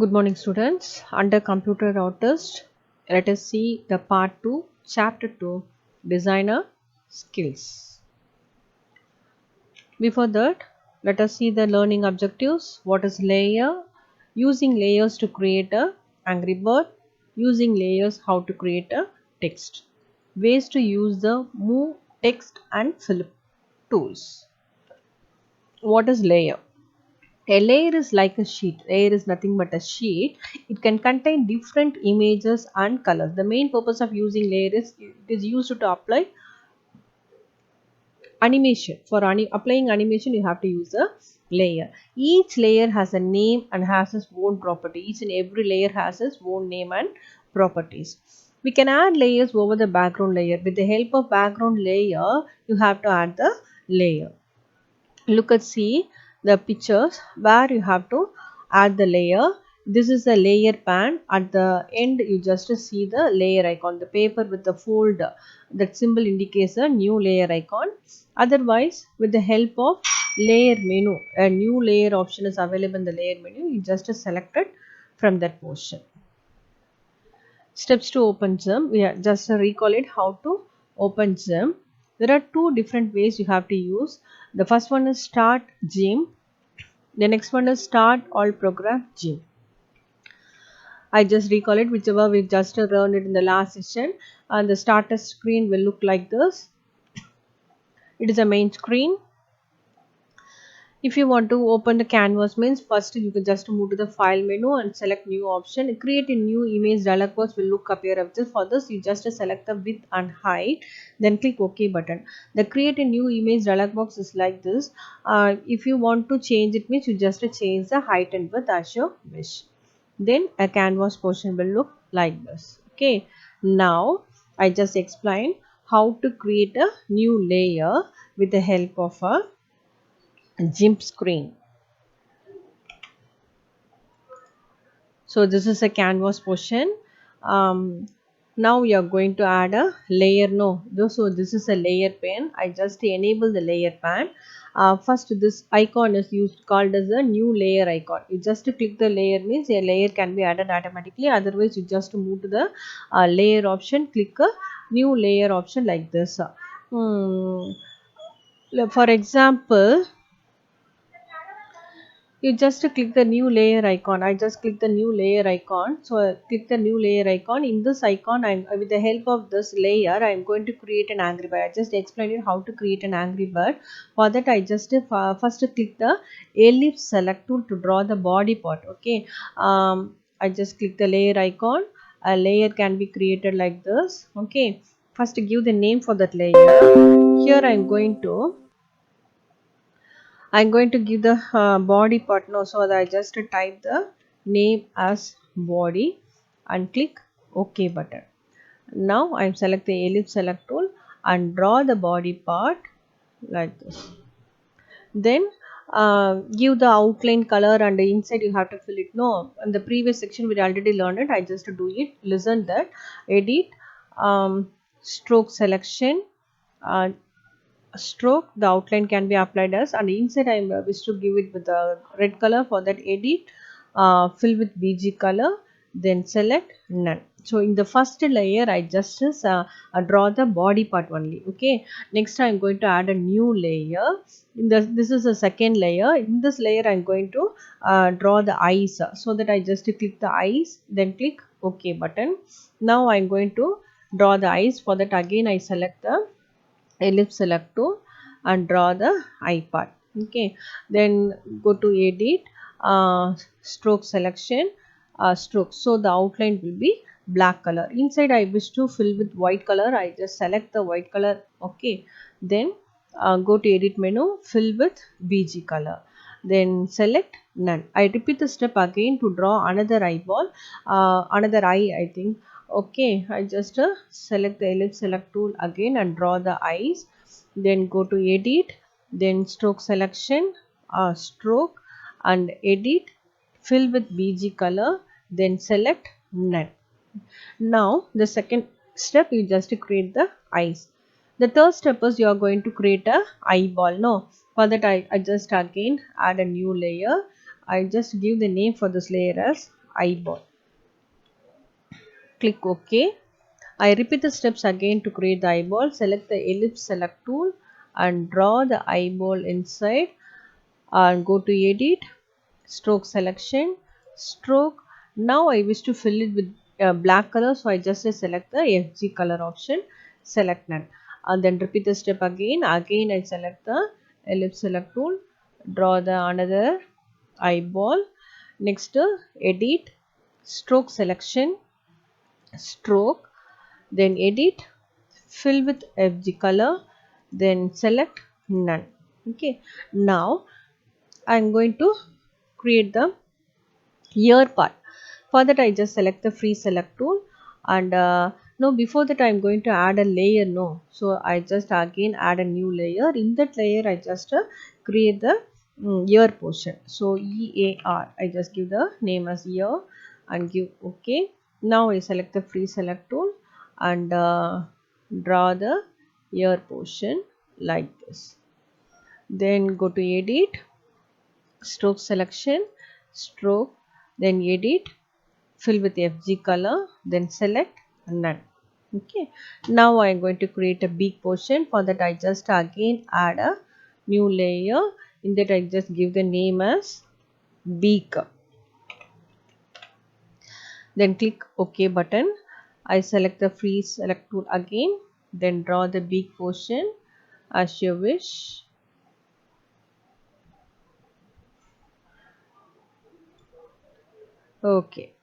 Good morning, students. Under Computer Artist, let us see the part 2, chapter 2, Designer Skills. Before that, let us see the learning objectives. What is layer? Using layers to create a Angry Bird. Using layers, how to create a text. Ways to use the Move Text and Flip tools. What is layer? A layer is like a sheet. Layer is nothing but a sheet. It can contain different images and colors. The main purpose of using layer is it is used to apply animation. For applying animation, you have to use a layer. Each layer has a name and has its own property. Each and every layer has its own name and properties. We can add layers over the background layer. With the help of background layer, you have to add the layer. Look at see the pictures where you have to add the layer. This is a layer pan. At the end you just see the layer icon, the paper with the fold. That symbol indicates a new layer icon. Otherwise, with the help of layer menu, a new layer option is available in the layer menu. You just select it from that portion. Steps to open XIM. We just recall it how to open XIM. There are two different ways you have to use. The first one is start XIM. The next one is start all program XIM. I just recall it whichever we just learned it in the last session. And the starter screen will look like this. It is a main screen. If you want to open the canvas means first you can just move to the file menu and select new option. Create a new image dialog box will look appear up this. For this you just select the width and height, then click OK button. The create a new image dialog box is like this. If you want to change it means you just change the height and width as you wish. Then a canvas portion will look like this. Okay, now I just explained how to create a new layer with the help of a XIM screen. So this is a canvas portion. Now we are going to add a layer. So this is a layer pane. I just enable the layer pane. First this icon is used called as a new layer icon. You just click the layer means a layer can be added automatically. Otherwise you just move to the layer option, click a new layer option like this. For example, you just click the new layer icon. I just click the new layer icon. So click the new layer icon. In this icon, with the help of this layer, I am going to create an Angry Bird. I just explained you how to create an Angry Bird. For that, I just first click the ellipse select tool to draw the body part. Okay. I just click the layer icon. A layer can be created like this. Okay. First, give the name for that layer. Here, I am going to give the body part now, so that I just type the name as body and click OK button. Now I select the ellipse select tool and draw the body part like this. Then give the outline color and the inside you have to fill it. No, in the previous section we already learned it. I just do it. Listen that. Edit, stroke selection, stroke, the outline can be applied as, and inside I wish to give it with a red color. For that, edit, fill with BG color, then select none. So in the first layer I just draw the body part only. Okay, next I'm going to add a new layer. This is the second layer. In this layer I'm going to draw the eyes, so that I just click the eyes, then click OK button. Now I'm going to draw the eyes. For that, again I select the ellipse select tool and draw the eye part. Okay, then go to edit, stroke selection, stroke. So the outline will be black color. Inside I wish to fill with white color. I just select the white color. Okay, then go to edit menu, fill with BG color, then select none. I repeat the step again to draw another eyeball, another eye, I think. Okay, I just select the ellipse select tool again and draw the eyes. Then go to edit, then stroke selection, stroke and edit, fill with BG color, then select none. Now the second step, you just create the eyes. The third step is you are going to create a eyeball. No, for that I just again add a new layer. I just give the name for this layer as eyeball. Click OK. I repeat the steps again to create the eyeball. Select the ellipse select tool and draw the eyeball inside, and go to edit, stroke selection, stroke. Now I wish to fill it with black color, so I just select the FG color option, select none, and then repeat the step again. Again I select the ellipse select tool, draw the another eyeball. Next edit, stroke selection, stroke, then edit, fill with FG color, then select none. Okay, now I am going to create the ear part. For that I just select the free select tool, and no, before that I am going to add a layer. No, so I just again add a new layer. In that layer I just create the ear portion. So EAR, I just give the name as ear and give OK. Now I select the free select tool and draw the ear portion like this. Then go to edit, stroke selection, stroke, then edit, fill with FG color, then select none. Okay, now I am going to create a beak portion. For that I just again add a new layer. In that I just give the name as beak. Then click OK button. I select the free select tool again, then draw the beak portion as you wish. Okay,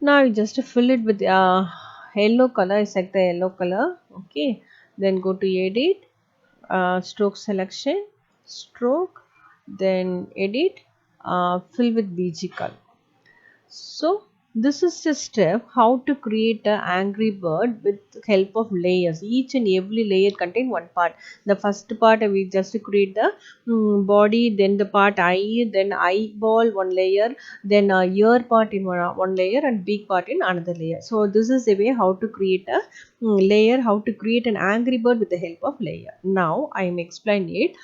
now you just fill it with yellow color. I select the yellow color. Okay, then go to edit, stroke selection, stroke, then edit, fill with BG color. So this is the step how to create an angry bird with help of layers. Each and every layer contain one part. The first part we just create the body, then the part eye, then eyeball one layer, then ear part in one layer, and beak part in another layer. So this is the way how to create a layer, how to create an angry bird with the help of layer. Now I am explaining it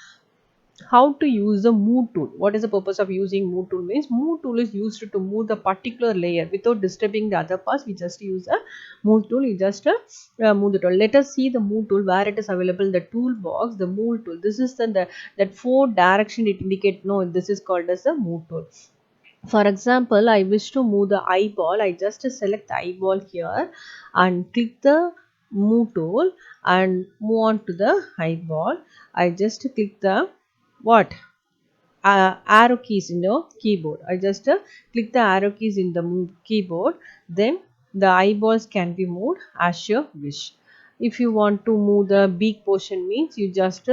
how to use the move tool. What is the purpose of using move tool? Means move tool is used to move the particular layer without disturbing the other parts. We just use a move tool. You just move the tool. Let us see the move tool, where it is available in the toolbox. The move tool, this is the that 4 direction it indicate. No, this is called as the move tool. For example, I wish to move the eyeball. I just select the eyeball here and click the move tool and move on to the eyeball. I just click the what arrow keys in the keyboard. I just click the arrow keys in the keyboard. Then the eyeballs can be moved as you wish. If you want to move the beak portion, means you just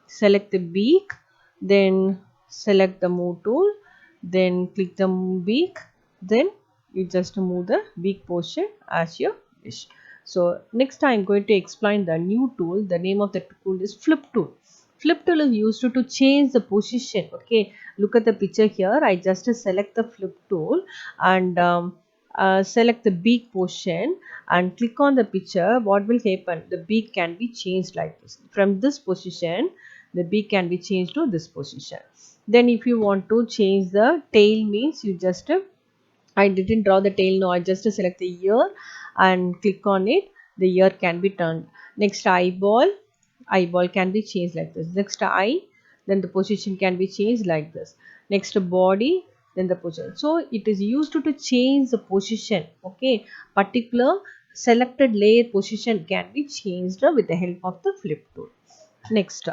select the beak, then select the move tool, then click the beak, then you just move the beak portion as you wish. So next I am going to explain the new tool. The name of the tool is flip tool. Flip tool is used to change the position. Okay, look at the picture here. I just select the flip tool and select the beak portion and click on the picture. What will happen? The beak can be changed like this. From this position, the beak can be changed to this position. Then if you want to change the tail, means you just I didn't draw the tail. No, I just select the ear and click on it. The ear can be turned. Next eyeball can be changed like this. Next eye, then the position can be changed like this. Next body, then the position. So it is used to change the position. Okay, particular selected layer position can be changed with the help of the flip tool. Next,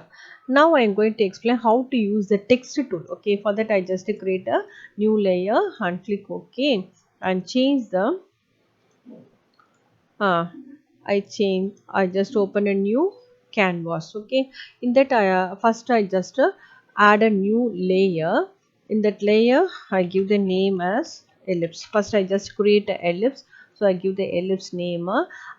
now I am going to explain how to use the text tool. Okay, for that I just create a new layer and click OK and change the I just open a new canvas. Okay, in that first I just add a new layer. In that layer I give the name as ellipse. First I just create an ellipse, so I give the ellipse name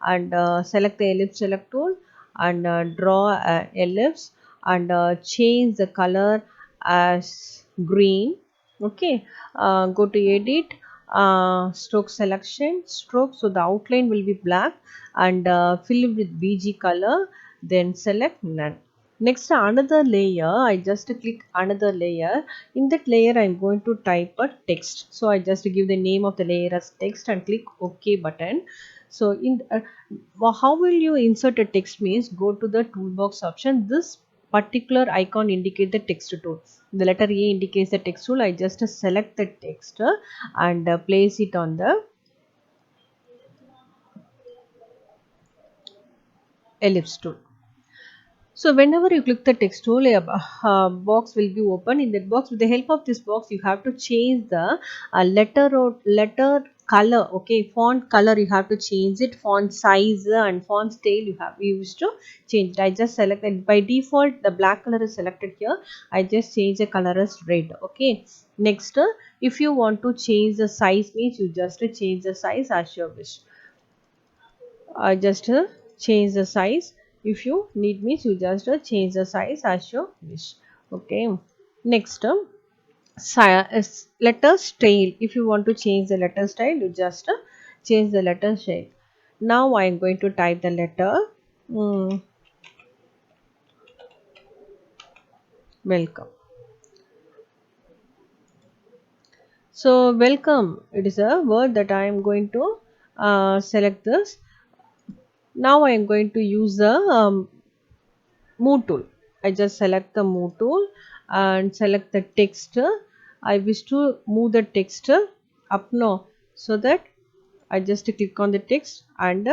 and select the ellipse select tool and draw an ellipse and change the color as green. Okay, go to edit, stroke selection, stroke, so the outline will be black and fill it with BG color, then select none. Next, another layer, I just click another layer. In that layer I'm going to type a text, so I just give the name of the layer as text and click OK button. So how will you insert a text means, go to the toolbox option. This particular icon indicates the text tool. The letter A indicates the text tool. I just select the text and place it on the ellipse tool. So whenever you click the text tool, a box will be open. In that box, with the help of this box, you have to change the letter color. Okay, font color you have to change it. Font size and font style you have used to change it. I just selected by default the black color is selected here. I just change the color as red. Okay. Next, if you want to change the size means, you just change the size as your wish. Just change the size. If you need me, you just change the size as you wish. Okay. Next, letter style. If you want to change the letter style, you just change the letter style. Now I am going to type the letter welcome. So welcome, it is a word that I am going to select this. Now I am going to use the move tool. I just select the move tool and select the text. I wish to move the text up now, so that I just click on the text and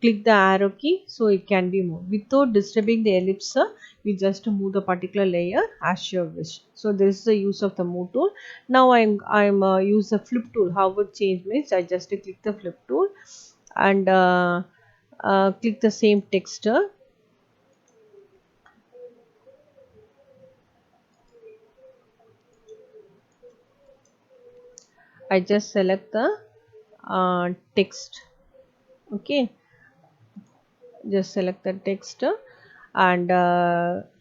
click the arrow key, so it can be moved without disturbing the ellipse. We just move the particular layer as your wish. So this is the use of the move tool. Now I'm use the flip tool. How would change means, I just click the flip tool and click the same text. I just select the text. Okay, just select the text and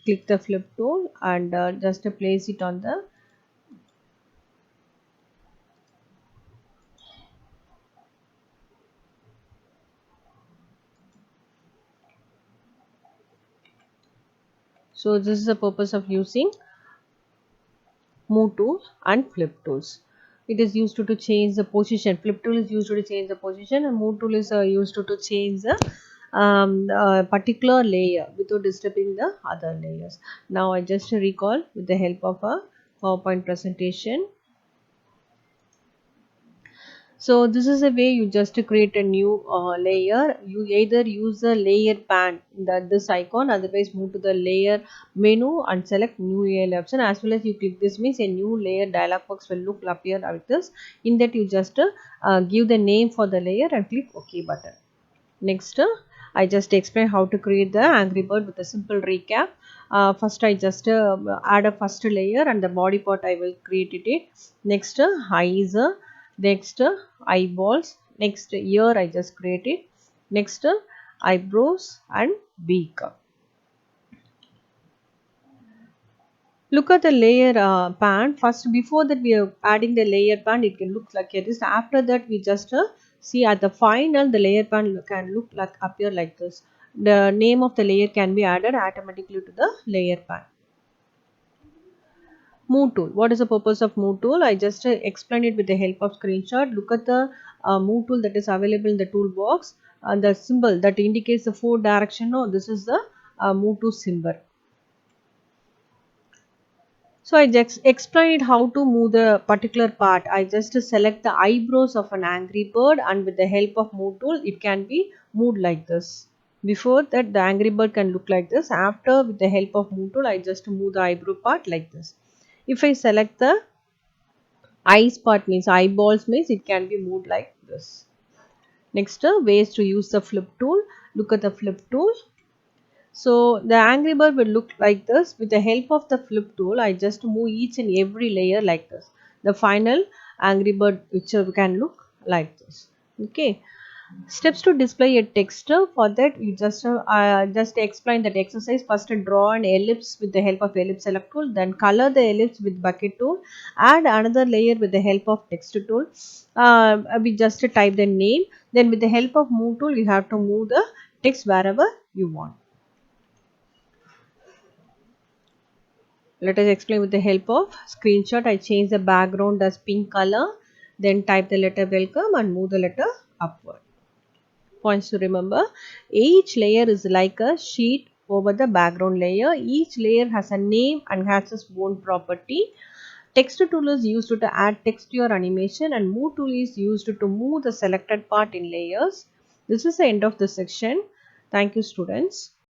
click the flip tool and just place it on the so this is the purpose of using move tool and flip tools. It is used to change the position. Flip tool is used to change the position, and move tool is used to change the particular layer without disturbing the other layers. Now I just recall with the help of a PowerPoint presentation. So this is a way you just create a new layer. You either use the layer pan, this icon, otherwise move to the layer menu and select new layer option. As well as you click this means a new layer dialog box will appear like this. In that you just give the name for the layer and click OK button. Next, I just explain how to create the Angry Bird with a simple recap. First, I just add a first layer and the body part I will create it. Next, eyes. Next, eyeballs. Next, ear I just created. Next, eyebrows and beak. Look at the layer pan. First, before that we are adding the layer pan, it can look like this. After that, we just see at the final the layer pan can look like appear like this. The name of the layer can be added automatically to the layer pan. Move tool. What is the purpose of move tool? I just explained it with the help of screenshot. Look at the move tool that is available in the toolbox and the symbol that indicates the 4 direction. No, this is the move to symbol. So I just explained how to move the particular part. I just select the eyebrows of an angry bird, and with the help of move tool it can be moved like this. Before that the angry bird can look like this. After, with the help of move tool, I just move the eyebrow part like this. If I select the eyes part means eyeballs means it can be moved like this. Next, ways to use the flip tool. Look at the flip tool. So the angry bird will look like this. With the help of the flip tool, I just move each and every layer like this. The final angry bird picture can look like this. Okay. Steps to display a text. For that, you just explain that exercise. First, draw an ellipse with the help of ellipse select tool. Then color the ellipse with bucket tool. Add another layer with the help of text tool. We just type the name. Then with the help of move tool, you have to move the text wherever you want. Let us explain with the help of screenshot. I change the background as pink color, then type the letter welcome and move the letter upward. Points to remember: each layer is like a sheet over the background layer. Each layer has a name and has its own property. Text tool is used to add text to your animation, and move tool is used to move the selected part in layers. This is the end of the section. Thank you, students.